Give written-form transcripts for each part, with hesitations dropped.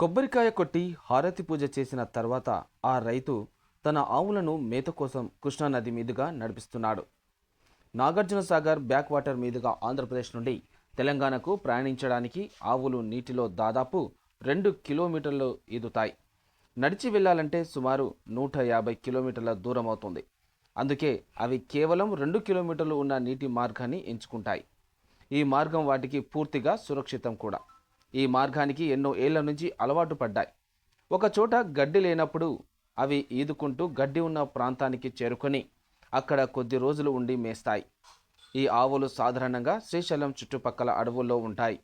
కొబ్బరికాయ కొట్టి హారతి పూజ చేసిన తర్వాత ఆ రైతు తన ఆవులను మేత కోసం కృష్ణానది మీదుగా నడిపిస్తున్నాడు. నాగార్జునసాగర్ బ్యాక్ వాటర్ మీదుగా ఆంధ్రప్రదేశ్ నుండి తెలంగాణకు ప్రయాణించడానికి ఆవులు నీటిలో దాదాపు 2 కిలోమీటర్లు ఈదుతాయి. నడిచి వెళ్లాలంటే సుమారు 150 కిలోమీటర్ల దూరం అవుతుంది. అందుకే అవి కేవలం 2 కిలోమీటర్లు ఉన్న నీటి మార్గాన్ని ఎంచుకుంటాయి. ఈ మార్గం వాటికి పూర్తిగా సురక్షితం కూడా. ఈ మార్గానికి ఎన్నో ఏళ్ల నుంచి అలవాటు పడ్డాయి. ఒక చోట గడ్డి లేనప్పుడు అవి ఈదుకుంటూ గడ్డి ఉన్న ప్రాంతానికి చేరుకొని అక్కడ కొద్ది రోజులు ఉండి మేస్తాయి. ఈ ఆవులు సాధారణంగా శ్రీశైలం చుట్టుపక్కల అడవుల్లో ఉంటాయి.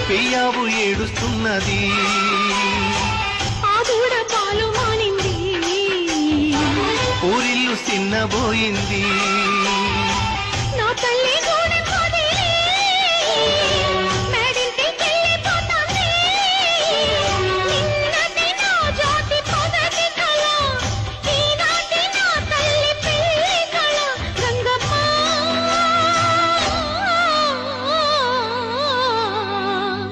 పెయ్యావు ఏడుస్తున్నది, ఊరిల్లు చిన్నబోయింది,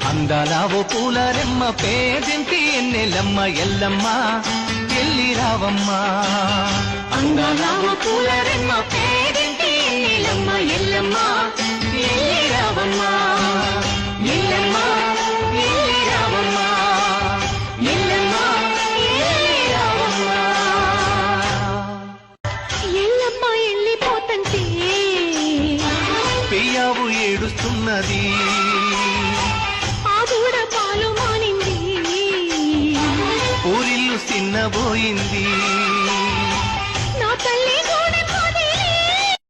అందాలావో పూలరెమ్మ పేదింటి ఎన్నెలమ్మ ఎల్లమ్మ ఎల్లి రావమ్మ. అందాలావో పూలరెమ్మ పేదింటి ఎన్నెలమ్మ ఎల్లమ్మ ఎల్లి రావమ్మ. ఎల్లమ్మ ఎల్లి రావమ్మ, ఎల్లమ్మ ఎల్లి రావమ్మ. ఎల్లమ్మ ఎల్లిపోతంటే పెయ్యావు ఏడుస్తున్నది, ఊరిల్లు చిన్నబోయింది, నా తల్లి